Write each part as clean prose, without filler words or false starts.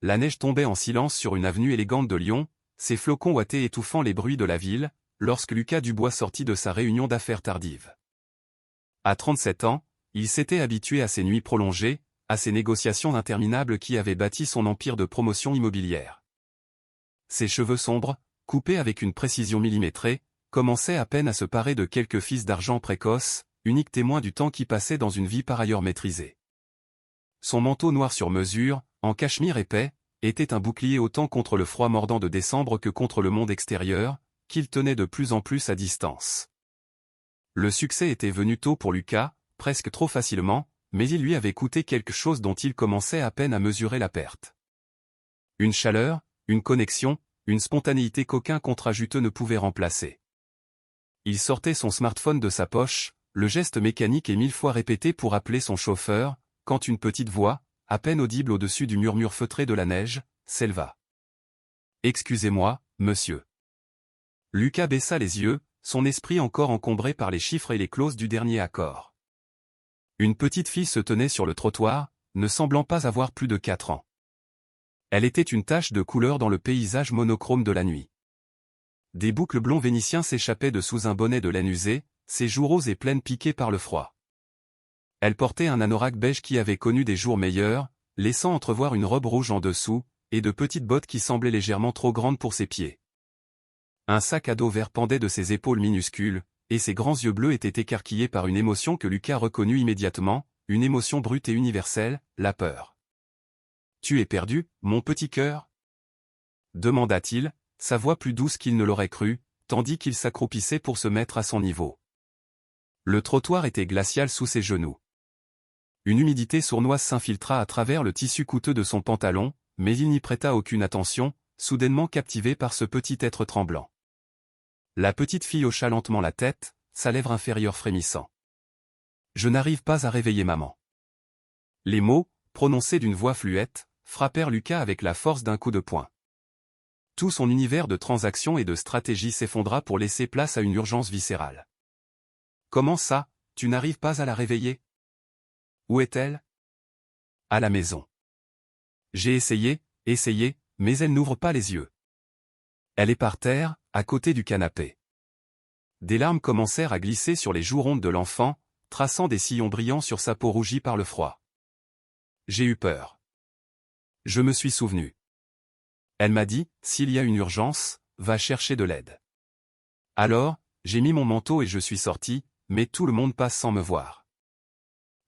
la neige tombait en silence sur une avenue élégante de Lyon, ses flocons ouatés étouffant les bruits de la ville, lorsque Lucas Dubois sortit de sa réunion d'affaires tardive. À 37 ans, il s'était habitué à ces nuits prolongées, à ces négociations interminables qui avaient bâti son empire de promotion immobilière. Ses cheveux sombres, coupés avec une précision millimétrée, commençaient à peine à se parer de quelques fils d'argent précoces, uniques témoins du temps qui passait dans une vie par ailleurs maîtrisée. Son manteau noir sur mesure, en cachemire épais, était un bouclier autant contre le froid mordant de décembre que contre le monde extérieur, qu'il tenait de plus en plus à distance. Le succès était venu tôt pour Lucas, presque trop facilement, mais il lui avait coûté quelque chose dont il commençait à peine à mesurer la perte. Une chaleur, une connexion, une spontanéité qu'aucun contrat juteux ne pouvait remplacer. Il sortait son smartphone de sa poche, le geste mécanique et 1000 fois répété pour appeler son chauffeur, quand une petite voix, à peine audible au-dessus du murmure feutré de la neige, s'éleva. « Excusez-moi, monsieur. » Lucas baissa les yeux, son esprit encore encombré par les chiffres et les clauses du dernier accord. Une petite fille se tenait sur le trottoir, ne semblant pas avoir plus de 4 ans. Elle était une tache de couleur dans le paysage monochrome de la nuit. Des boucles blonds vénitiens s'échappaient de sous un bonnet de laine usé, ses joues roses et pleines piquées par le froid. Elle portait un anorak beige qui avait connu des jours meilleurs, laissant entrevoir une robe rouge en dessous, et de petites bottes qui semblaient légèrement trop grandes pour ses pieds. Un sac à dos vert pendait de ses épaules minuscules, et ses grands yeux bleus étaient écarquillés par une émotion que Lucas reconnut immédiatement, une émotion brute et universelle, la peur. « Tu es perdu, mon petit cœur » demanda-t-il, sa voix plus douce qu'il ne l'aurait cru, tandis qu'il s'accroupissait pour se mettre à son niveau. Le trottoir était glacial sous ses genoux. Une humidité sournoise s'infiltra à travers le tissu coûteux de son pantalon, mais il n'y prêta aucune attention, soudainement captivé par ce petit être tremblant. La petite fille hocha lentement la tête, sa lèvre inférieure frémissant. « Je n'arrive pas à réveiller maman. » Les mots, prononcés d'une voix fluette, frappèrent Lucas avec la force d'un coup de poing. Tout son univers de transactions et de stratégie s'effondra pour laisser place à une urgence viscérale. « Comment ça, tu n'arrives pas à la réveiller ? Où est-elle ? » À la maison. J'ai essayé, mais elle n'ouvre pas les yeux. Elle est par terre, à côté du canapé. Des larmes commencèrent à glisser sur les joues rondes de l'enfant, traçant des sillons brillants sur sa peau rougie par le froid. J'ai eu peur. Je me suis souvenu. Elle m'a dit, s'il y a une urgence, va chercher de l'aide. Alors, j'ai mis mon manteau et je suis sorti, mais tout le monde passe sans me voir.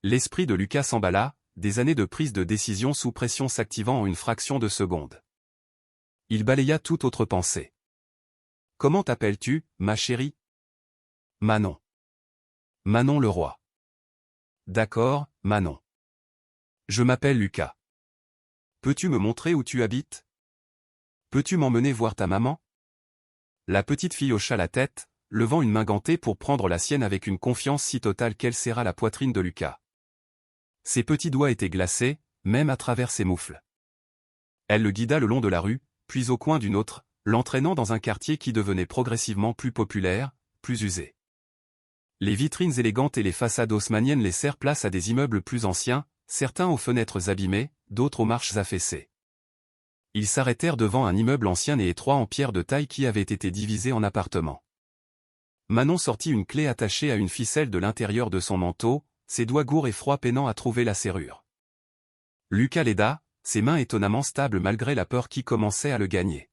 L'esprit de Lucas s'emballa, des années de prise de décision sous pression s'activant en une fraction de seconde. Il balaya toute autre pensée. « Comment t'appelles-tu, ma chérie ? » Manon. Manon Leroy. D'accord, Manon. Je m'appelle Lucas. Peux-tu me montrer où tu habites ? Peux-tu m'emmener voir ta maman ? La petite fille hocha la tête, levant une main gantée pour prendre la sienne avec une confiance si totale qu'elle serra la poitrine de Lucas. Ses petits doigts étaient glacés, même à travers ses moufles. Elle le guida le long de la rue, puis au coin d'une autre, l'entraînant dans un quartier qui devenait progressivement plus populaire, plus usé. Les vitrines élégantes et les façades haussmanniennes laissèrent place à des immeubles plus anciens, certains aux fenêtres abîmées, d'autres aux marches affaissées. Ils s'arrêtèrent devant un immeuble ancien et étroit en pierre de taille qui avait été divisé en appartements. Manon sortit une clé attachée à une ficelle de l'intérieur de son manteau, ses doigts gourds et froids peinant à trouver la serrure. Lucas l'aida, ses mains étonnamment stables malgré la peur qui commençait à le gagner.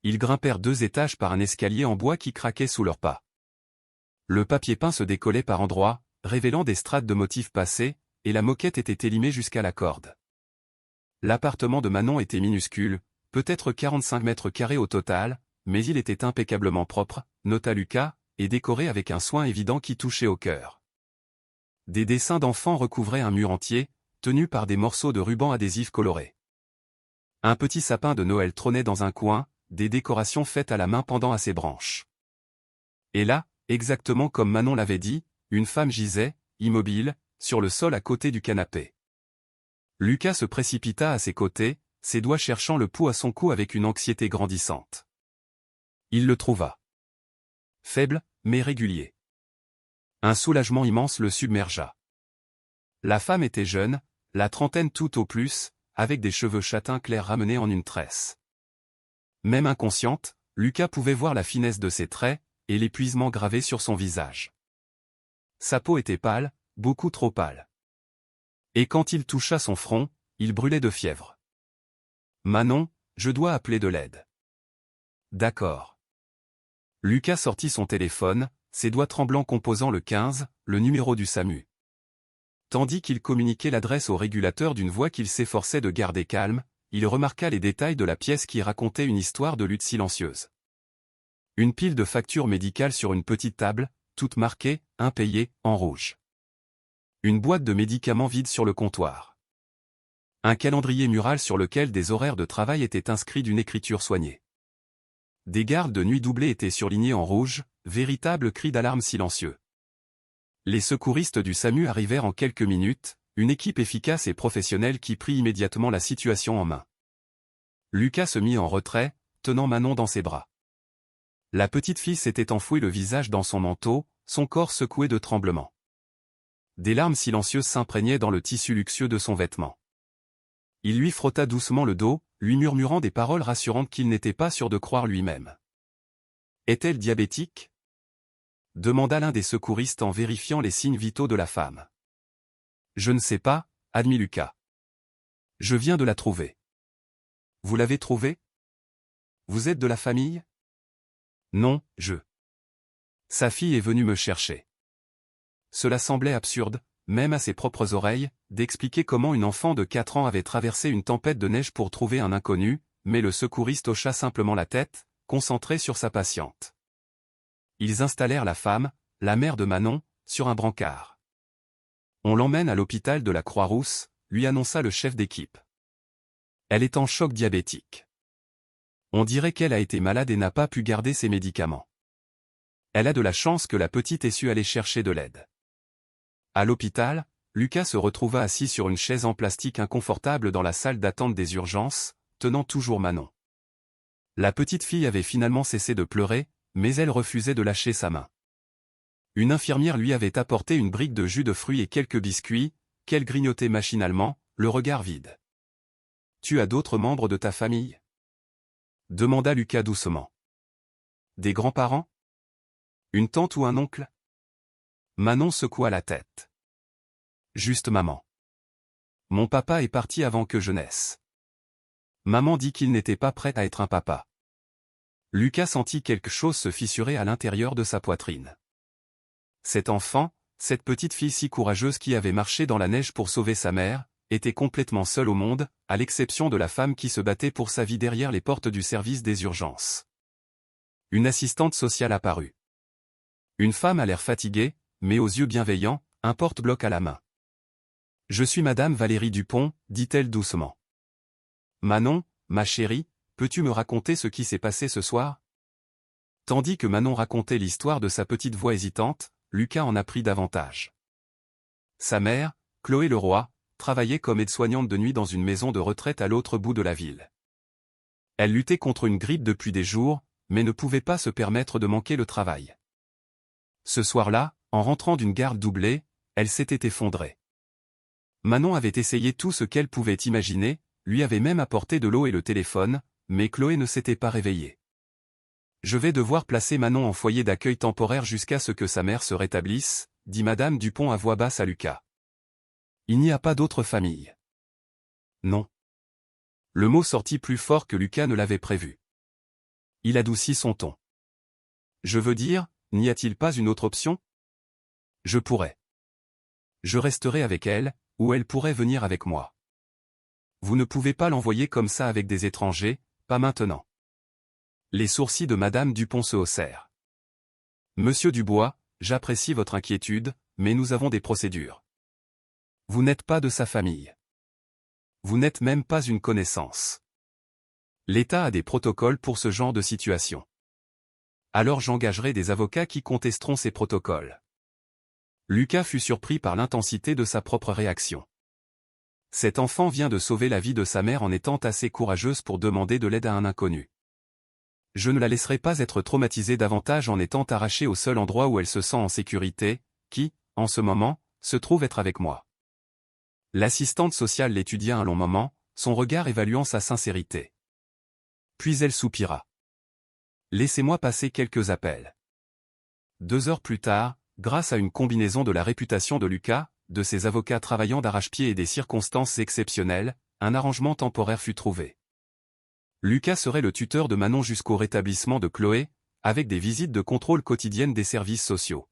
Ils grimpèrent 2 étages par un escalier en bois qui craquait sous leurs pas. Le papier peint se décollait par endroits, révélant des strates de motifs passés, et la moquette était élimée jusqu'à la corde. L'appartement de Manon était minuscule, peut-être 45 mètres carrés au total, mais il était impeccablement propre, nota Lucas, et décoré avec un soin évident qui touchait au cœur. Des dessins d'enfants recouvraient un mur entier, tenus par des morceaux de ruban adhésif colorés. Un petit sapin de Noël trônait dans un coin, des décorations faites à la main pendant à ses branches. Et là, exactement comme Manon l'avait dit, une femme gisait, immobile, sur le sol à côté du canapé. Lucas se précipita à ses côtés, ses doigts cherchant le pouls à son cou avec une anxiété grandissante. Il le trouva. Faible, mais régulier. Un soulagement immense le submergea. La femme était jeune, la trentaine tout au plus, avec des cheveux châtains clairs ramenés en une tresse. Même inconsciente, Lucas pouvait voir la finesse de ses traits, et l'épuisement gravé sur son visage. Sa peau était pâle, beaucoup trop pâle. Et quand il toucha son front, il brûlait de fièvre. « Manon, je dois appeler de l'aide. »« D'accord. » Lucas sortit son téléphone, ses doigts tremblants composant le 15, le numéro du SAMU. Tandis qu'il communiquait l'adresse au régulateur d'une voix qu'il s'efforçait de garder calme, il remarqua les détails de la pièce qui racontait une histoire de lutte silencieuse. Une pile de factures médicales sur une petite table, toutes marquées, impayées, en rouge. Une boîte de médicaments vide sur le comptoir. Un calendrier mural sur lequel des horaires de travail étaient inscrits d'une écriture soignée. Des gardes de nuit doublés étaient surlignés en rouge, véritable cri d'alarme silencieux. Les secouristes du SAMU arrivèrent en quelques minutes, une équipe efficace et professionnelle qui prit immédiatement la situation en main. Lucas se mit en retrait, tenant Manon dans ses bras. La petite fille s'était enfouie le visage dans son manteau, son corps secoué de tremblements. Des larmes silencieuses s'imprégnaient dans le tissu luxueux de son vêtement. Il lui frotta doucement le dos, lui murmurant des paroles rassurantes qu'il n'était pas sûr de croire lui-même. « Est-elle diabétique ?» demanda l'un des secouristes en vérifiant les signes vitaux de la femme. « Je ne sais pas, » admit Lucas. « Je viens de la trouver. »« Vous l'avez trouvée ? Vous êtes de la famille ? » ?»« Non, Sa fille est venue me chercher. » Cela semblait absurde, même à ses propres oreilles, d'expliquer comment une enfant de 4 ans avait traversé une tempête de neige pour trouver un inconnu, mais le secouriste hocha simplement la tête, concentré sur sa patiente. Ils installèrent la femme, la mère de Manon, sur un brancard. « On l'emmène à l'hôpital de la Croix-Rousse », lui annonça le chef d'équipe. « Elle est en choc diabétique. On dirait qu'elle a été malade et n'a pas pu garder ses médicaments. Elle a de la chance que la petite ait su aller chercher de l'aide. » À l'hôpital, Lucas se retrouva assis sur une chaise en plastique inconfortable dans la salle d'attente des urgences, tenant toujours Manon. La petite fille avait finalement cessé de pleurer, mais elle refusait de lâcher sa main. Une infirmière lui avait apporté une brique de jus de fruits et quelques biscuits, qu'elle grignotait machinalement, le regard vide. « Tu as d'autres membres de ta famille ?» demanda Lucas doucement. « Des grands-parents ? Une tante ou un oncle ?» Manon secoua la tête. « Juste maman. Mon papa est parti avant que je naisse. Maman dit qu'il n'était pas prêt à être un papa. » Lucas sentit quelque chose se fissurer à l'intérieur de sa poitrine. Cet enfant, cette petite fille si courageuse qui avait marché dans la neige pour sauver sa mère, était complètement seule au monde, à l'exception de la femme qui se battait pour sa vie derrière les portes du service des urgences. Une assistante sociale apparut. Une femme à l'air fatigué, mais aux yeux bienveillants, un porte-bloc à la main. « Je suis Madame Valérie Dupont, » dit-elle doucement. « Manon, ma chérie, peux-tu me raconter ce qui s'est passé ce soir ?» Tandis que Manon racontait l'histoire de sa petite voix hésitante, Lucas en apprit davantage. Sa mère, Chloé Leroy, travaillait comme aide-soignante de nuit dans une maison de retraite à l'autre bout de la ville. Elle luttait contre une grippe depuis des jours, mais ne pouvait pas se permettre de manquer le travail. Ce soir-là, en rentrant d'une garde doublée, elle s'était effondrée. Manon avait essayé tout ce qu'elle pouvait imaginer, lui avait même apporté de l'eau et le téléphone, mais Chloé ne s'était pas réveillée. « Je vais devoir placer Manon en foyer d'accueil temporaire jusqu'à ce que sa mère se rétablisse, » dit Madame Dupont à voix basse à Lucas. « Il n'y a pas d'autre famille. »« Non. » Le mot sortit plus fort que Lucas ne l'avait prévu. Il adoucit son ton. « Je veux dire, n'y a-t-il pas une autre option ? Je pourrais. Je resterai avec elle, ou elle pourrait venir avec moi. Vous ne pouvez pas l'envoyer comme ça avec des étrangers, pas maintenant. » Les sourcils de Madame Dupont se haussèrent. « Monsieur Dubois, j'apprécie votre inquiétude, mais nous avons des procédures. Vous n'êtes pas de sa famille. Vous n'êtes même pas une connaissance. L'État a des protocoles pour ce genre de situation. Alors j'engagerai des avocats qui contesteront ces protocoles. » Lucas fut surpris par l'intensité de sa propre réaction. Cet enfant vient de sauver la vie de sa mère en étant assez courageuse pour demander de l'aide à un inconnu. Je ne la laisserai pas être traumatisée davantage en étant arrachée au seul endroit où elle se sent en sécurité, qui, en ce moment, se trouve être avec moi. L'assistante sociale l'étudia un long moment, son regard évaluant sa sincérité. Puis elle soupira. Laissez-moi passer quelques appels. 2 heures plus tard, grâce à une combinaison de la réputation de Lucas, de ses avocats travaillant d'arrache-pied et des circonstances exceptionnelles, un arrangement temporaire fut trouvé. Lucas serait le tuteur de Manon jusqu'au rétablissement de Chloé, avec des visites de contrôle quotidiennes des services sociaux.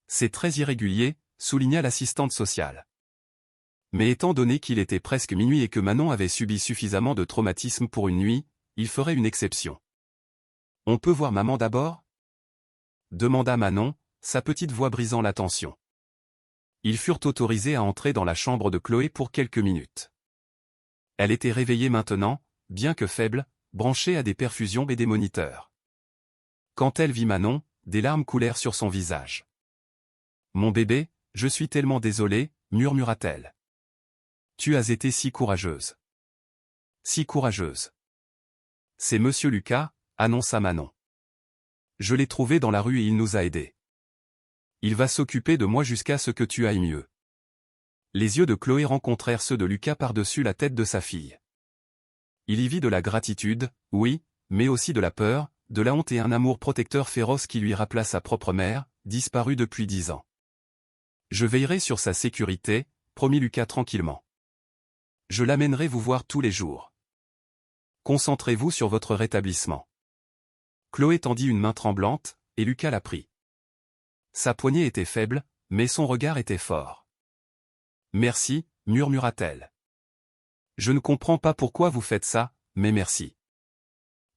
C'est très irrégulier, souligna l'assistante sociale. Mais étant donné qu'il était presque minuit et que Manon avait subi suffisamment de traumatisme pour une nuit, il ferait une exception. On peut voir maman d'abord ? Demanda Manon, sa petite voix brisant la tension. Ils furent autorisés à entrer dans la chambre de Chloé pour quelques minutes. Elle était réveillée maintenant, bien que faible, branchée à des perfusions et des moniteurs. Quand elle vit Manon, des larmes coulèrent sur son visage. « Mon bébé, je suis tellement désolée, murmura-t-elle. Tu as été si courageuse. Si courageuse. C'est Monsieur Lucas, annonça Manon. Je l'ai trouvé dans la rue et il nous a aidés. Il va s'occuper de moi jusqu'à ce que tu ailles mieux. Les yeux de Chloé rencontrèrent ceux de Lucas par-dessus la tête de sa fille. Il y vit de la gratitude, oui, mais aussi de la peur, de la honte et un amour protecteur féroce qui lui rappela sa propre mère, disparue depuis 10 ans. Je veillerai sur sa sécurité, promit Lucas tranquillement. Je l'amènerai vous voir tous les jours. Concentrez-vous sur votre rétablissement. Chloé tendit une main tremblante, et Lucas la prit. Sa poignée était faible, mais son regard était fort. Merci, murmura-t-elle. Je ne comprends pas pourquoi vous faites ça, mais merci.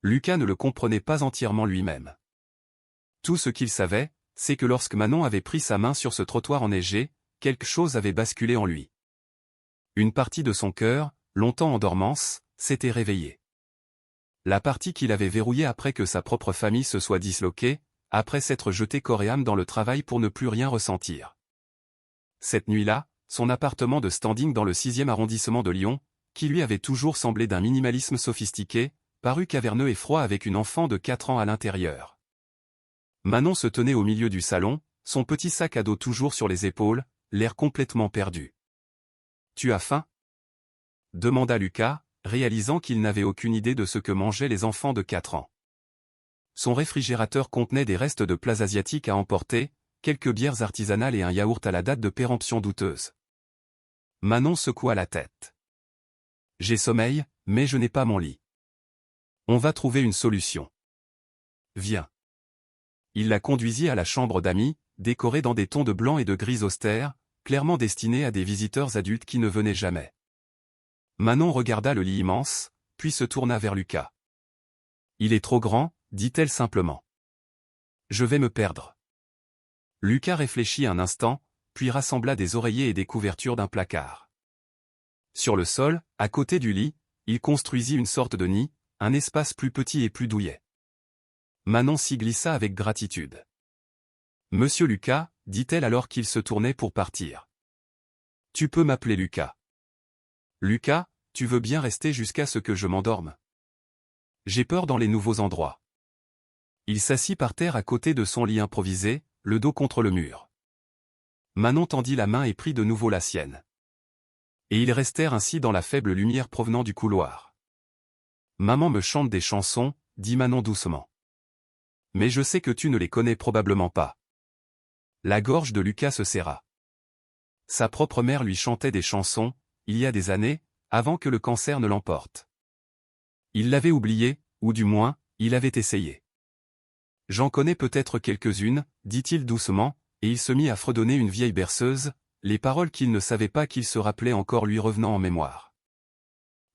Lucas ne le comprenait pas entièrement lui-même. Tout ce qu'il savait, c'est que lorsque Manon avait pris sa main sur ce trottoir enneigé, quelque chose avait basculé en lui. Une partie de son cœur, longtemps en dormance, s'était réveillée. La partie qu'il avait verrouillée après que sa propre famille se soit disloquée, après s'être jeté corps et âme dans le travail pour ne plus rien ressentir. Cette nuit-là, son appartement de standing dans le 6e arrondissement de Lyon, qui lui avait toujours semblé d'un minimalisme sophistiqué, parut caverneux et froid avec une enfant de 4 ans à l'intérieur. Manon se tenait au milieu du salon, son petit sac à dos toujours sur les épaules, l'air complètement perdu. « Tu as faim ?» demanda Lucas, réalisant qu'il n'avait aucune idée de ce que mangeaient les enfants de 4 ans. Son réfrigérateur contenait des restes de plats asiatiques à emporter, quelques bières artisanales et un yaourt à la date de péremption douteuse. Manon secoua la tête. « J'ai sommeil, mais je n'ai pas mon lit. On va trouver une solution. Viens. » Il la conduisit à la chambre d'amis, décorée dans des tons de blanc et de gris austères, clairement destinée à des visiteurs adultes qui ne venaient jamais. Manon regarda le lit immense, puis se tourna vers Lucas. « Il est trop grand, dit-elle simplement. Je vais me perdre. » Lucas réfléchit un instant, puis rassembla des oreillers et des couvertures d'un placard. Sur le sol, à côté du lit, il construisit une sorte de nid, un espace plus petit et plus douillet. Manon s'y glissa avec gratitude. « Monsieur Lucas, dit-elle alors qu'il se tournait pour partir. Tu peux m'appeler Lucas. Lucas, tu veux bien rester jusqu'à ce que je m'endorme? J'ai peur dans les nouveaux endroits. » Il s'assit par terre à côté de son lit improvisé, le dos contre le mur. Manon tendit la main et prit de nouveau la sienne. Et ils restèrent ainsi dans la faible lumière provenant du couloir. « Maman me chante des chansons, dit Manon doucement. Mais je sais que tu ne les connais probablement pas. » La gorge de Lucas se serra. Sa propre mère lui chantait des chansons, il y a des années, avant que le cancer ne l'emporte. Il l'avait oublié, ou du moins, il avait essayé. « J'en connais peut-être quelques-unes, dit-il doucement, et il se mit à fredonner une vieille berceuse, les paroles qu'il ne savait pas qu'il se rappelait encore lui revenant en mémoire.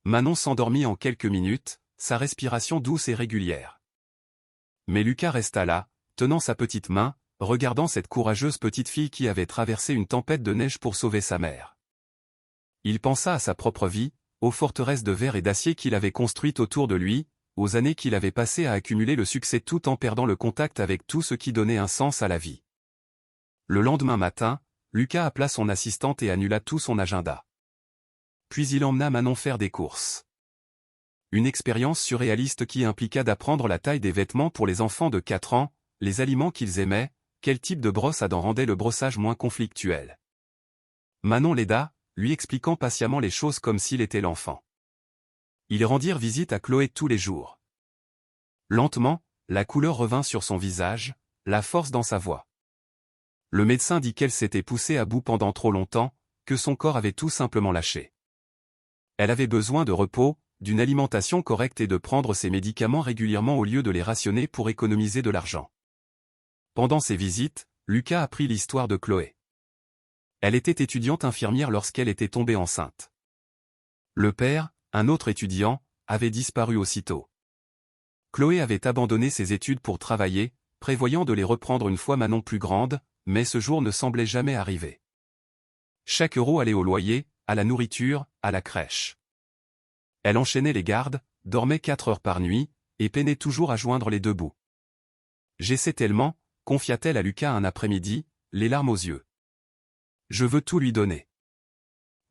Manon s'endormit en quelques minutes, sa respiration douce et régulière. Mais Lucas resta là, tenant sa petite main, regardant cette courageuse petite fille qui avait traversé une tempête de neige pour sauver sa mère. Il pensa à sa propre vie, aux forteresses de verre et d'acier qu'il avait construites autour de lui, aux années qu'il avait passées à accumuler le succès tout en perdant le contact avec tout ce qui donnait un sens à la vie. Le lendemain matin, Lucas appela son assistante et annula tout son agenda. Puis il emmena Manon faire des courses. Une expérience surréaliste qui impliqua d'apprendre la taille des vêtements pour les enfants de 4 ans, les aliments qu'ils aimaient, quel type de brosse à dents rendait le brossage moins conflictuel. Manon l'aida, lui expliquant patiemment les choses comme s'il était l'enfant. Ils rendirent visite à Chloé tous les jours. Lentement, la couleur revint sur son visage, la force dans sa voix. Le médecin dit qu'elle s'était poussée à bout pendant trop longtemps, que son corps avait tout simplement lâché. Elle avait besoin de repos, d'une alimentation correcte et de prendre ses médicaments régulièrement au lieu de les rationner pour économiser de l'argent. Pendant ces visites, Lucas apprit l'histoire de Chloé. Elle était étudiante infirmière lorsqu'elle était tombée enceinte. Le père, un autre étudiant, avait disparu aussitôt. Chloé avait abandonné ses études pour travailler, prévoyant de les reprendre une fois Manon plus grande, mais ce jour ne semblait jamais arriver. Chaque euro allait au loyer, à la nourriture, à la crèche. Elle enchaînait les gardes, dormait 4 heures par nuit, et peinait toujours à joindre les deux bouts. J'essaie tellement, confia-t-elle à Lucas un après-midi, les larmes aux yeux. Je veux tout lui donner.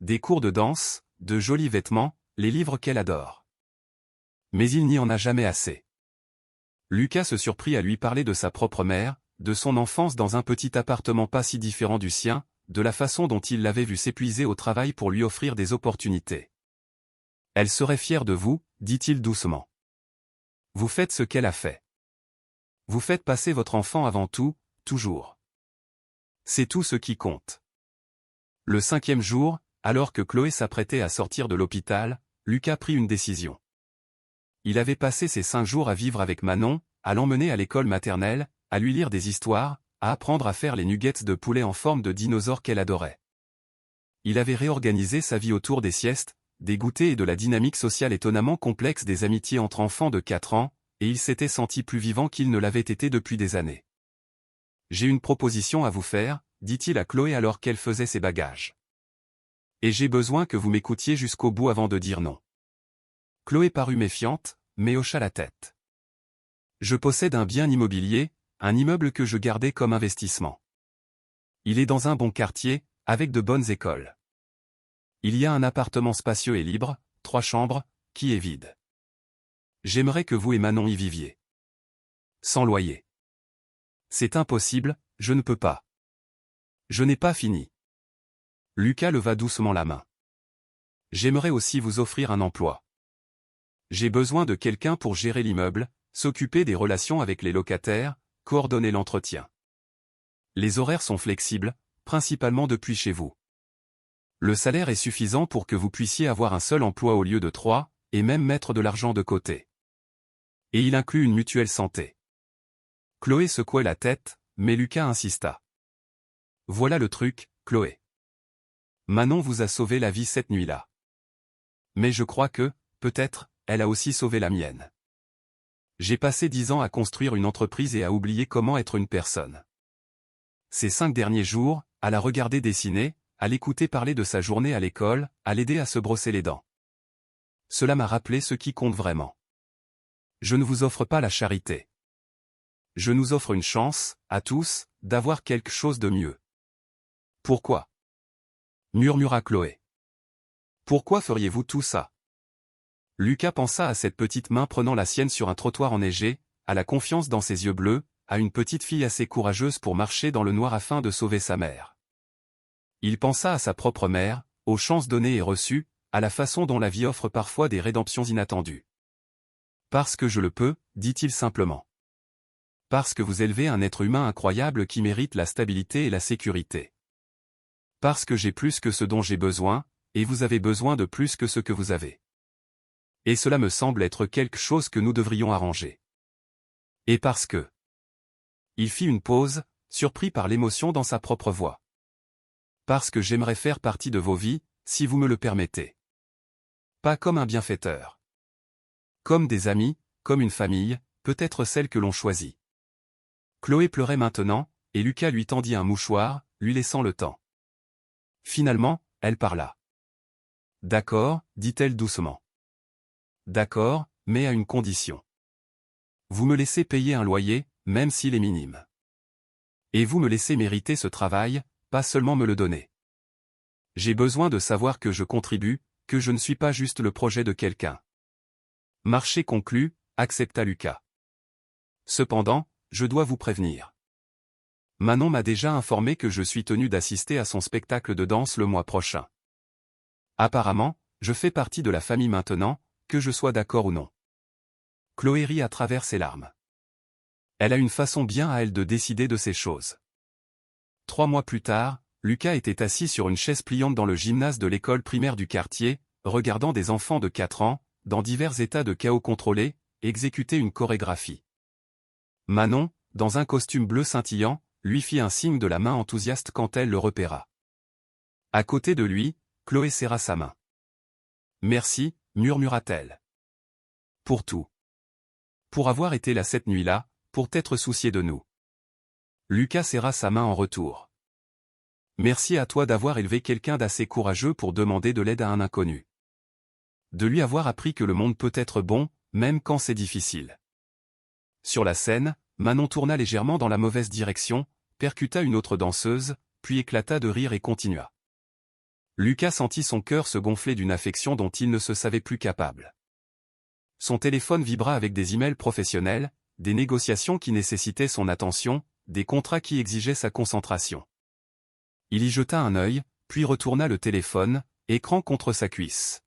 Des cours de danse, de jolis vêtements, les livres qu'elle adore. Mais il n'y en a jamais assez. Lucas se surprit à lui parler de sa propre mère, de son enfance dans un petit appartement pas si différent du sien, de la façon dont il l'avait vue s'épuiser au travail pour lui offrir des opportunités. Elle serait fière de vous, dit-il doucement. Vous faites ce qu'elle a fait. Vous faites passer votre enfant avant tout, toujours. C'est tout ce qui compte. Le 5e jour, alors que Chloé s'apprêtait à sortir de l'hôpital, Lucas prit une décision. Il avait passé ces 5 jours à vivre avec Manon, à l'emmener à l'école maternelle, à lui lire des histoires, à apprendre à faire les nuggets de poulet en forme de dinosaure qu'elle adorait. Il avait réorganisé sa vie autour des siestes, des goûters et de la dynamique sociale étonnamment complexe des amitiés entre enfants de 4 ans, et il s'était senti plus vivant qu'il ne l'avait été depuis des années. J'ai une proposition à vous faire, dit-il à Chloé alors qu'elle faisait ses bagages. Et j'ai besoin que vous m'écoutiez jusqu'au bout avant de dire non. Chloé parut méfiante, mais hocha la tête. Je possède un bien immobilier, un immeuble que je gardais comme investissement. Il est dans un bon quartier, avec de bonnes écoles. Il y a un appartement spacieux et libre, 3 chambres, qui est vide. J'aimerais que vous et Manon y viviez. Sans loyer. C'est impossible, je ne peux pas. Je n'ai pas fini. Lucas leva doucement la main. J'aimerais aussi vous offrir un emploi. J'ai besoin de quelqu'un pour gérer l'immeuble, s'occuper des relations avec les locataires, coordonner l'entretien. Les horaires sont flexibles, principalement depuis chez vous. Le salaire est suffisant pour que vous puissiez avoir un seul emploi au lieu de 3, et même mettre de l'argent de côté. Et il inclut une mutuelle santé. Chloé secouait la tête, mais Lucas insista. Voilà le truc, Chloé. Manon vous a sauvé la vie cette nuit-là. Mais je crois que, peut-être, elle a aussi sauvé la mienne. J'ai passé 10 ans à construire une entreprise et à oublier comment être une personne. Ces 5 derniers jours, à la regarder dessiner, à l'écouter parler de sa journée à l'école, à l'aider à se brosser les dents. Cela m'a rappelé ce qui compte vraiment. Je ne vous offre pas la charité. Je nous offre une chance, à tous, d'avoir quelque chose de mieux. Pourquoi ? Murmura Chloé. Pourquoi feriez-vous tout ça ? Lucas pensa à cette petite main prenant la sienne sur un trottoir enneigé, à la confiance dans ses yeux bleus, à une petite fille assez courageuse pour marcher dans le noir afin de sauver sa mère. Il pensa à sa propre mère, aux chances données et reçues, à la façon dont la vie offre parfois des rédemptions inattendues. Parce que je le peux, dit-il simplement. Parce que vous élevez un être humain incroyable qui mérite la stabilité et la sécurité. Parce que j'ai plus que ce dont j'ai besoin, et vous avez besoin de plus que ce que vous avez. Et cela me semble être quelque chose que nous devrions arranger. Et parce que... Il fit une pause, surpris par l'émotion dans sa propre voix. Parce que j'aimerais faire partie de vos vies, si vous me le permettez. Pas comme un bienfaiteur. Comme des amis, comme une famille, peut-être celle que l'on choisit. Chloé pleurait maintenant, et Lucas lui tendit un mouchoir, lui laissant le temps. Finalement, elle parla. D'accord, dit-elle doucement. D'accord, mais à une condition. Vous me laissez payer un loyer, même s'il est minime. Et vous me laissez mériter ce travail, pas seulement me le donner. J'ai besoin de savoir que je contribue, que je ne suis pas juste le projet de quelqu'un. Marché conclu, accepta Lucas. Cependant, je dois vous prévenir. Manon m'a déjà informé que je suis tenu d'assister à son spectacle de danse le mois prochain. Apparemment, je fais partie de la famille maintenant, que je sois d'accord ou non. Chloé rit à travers ses larmes. Elle a une façon bien à elle de décider de ces choses. 3 mois plus tard, Lucas était assis sur une chaise pliante dans le gymnase de l'école primaire du quartier, regardant des enfants de 4 ans, dans divers états de chaos contrôlé, exécuter une chorégraphie. Manon, dans un costume bleu scintillant, lui fit un signe de la main enthousiaste quand elle le repéra. À côté de lui, Chloé serra sa main. « Merci » murmura-t-elle. « Pour tout. Pour avoir été là cette nuit-là, pour t'être soucié de nous. » Lucas serra sa main en retour. « Merci à toi d'avoir élevé quelqu'un d'assez courageux pour demander de l'aide à un inconnu. De lui avoir appris que le monde peut être bon, même quand c'est difficile. » Sur la scène, Manon tourna légèrement dans la mauvaise direction, percuta une autre danseuse, puis éclata de rire et continua. Lucas sentit son cœur se gonfler d'une affection dont il ne se savait plus capable. Son téléphone vibra avec des emails professionnels, des négociations qui nécessitaient son attention, des contrats qui exigeaient sa concentration. Il y jeta un œil, puis retourna le téléphone, écran contre sa cuisse.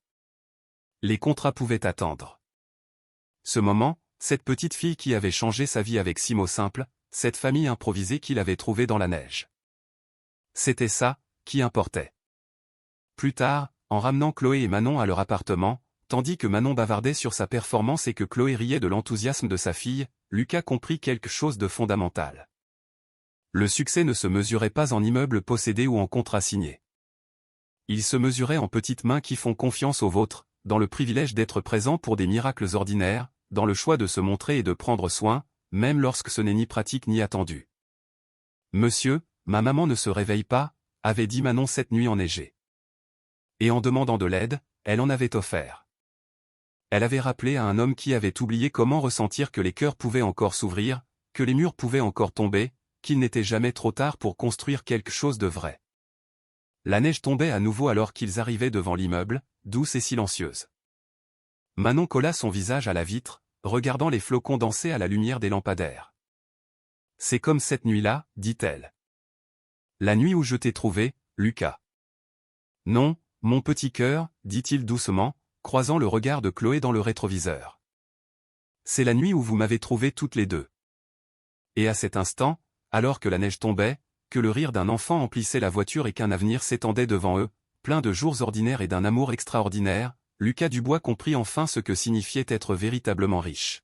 Les contrats pouvaient attendre. Ce moment, cette petite fille qui avait changé sa vie avec 6 mots simples, cette famille improvisée qu'il avait trouvée dans la neige. C'était ça, qui importait. Plus tard, en ramenant Chloé et Manon à leur appartement, tandis que Manon bavardait sur sa performance et que Chloé riait de l'enthousiasme de sa fille, Lucas comprit quelque chose de fondamental. Le succès ne se mesurait pas en immeubles possédés ou en contrats signés. Il se mesurait en petites mains qui font confiance aux vôtres, dans le privilège d'être présent pour des miracles ordinaires, dans le choix de se montrer et de prendre soin, même lorsque ce n'est ni pratique ni attendu. « Monsieur, ma maman ne se réveille pas », avait dit Manon cette nuit enneigée. Et en demandant de l'aide, elle en avait offert. Elle avait rappelé à un homme qui avait oublié comment ressentir que les cœurs pouvaient encore s'ouvrir, que les murs pouvaient encore tomber, qu'il n'était jamais trop tard pour construire quelque chose de vrai. La neige tombait à nouveau alors qu'ils arrivaient devant l'immeuble, douce et silencieuse. Manon colla son visage à la vitre, regardant les flocons danser à la lumière des lampadaires. « C'est comme cette nuit-là, dit-elle. La nuit où je t'ai trouvé, Lucas. »« Non, mon petit cœur, dit-il doucement, croisant le regard de Chloé dans le rétroviseur. C'est la nuit où vous m'avez trouvés toutes les deux. » Et à cet instant, alors que la neige tombait, que le rire d'un enfant emplissait la voiture et qu'un avenir s'étendait devant eux, plein de jours ordinaires et d'un amour extraordinaire, Lucas Dubois comprit enfin ce que signifiait être véritablement riche.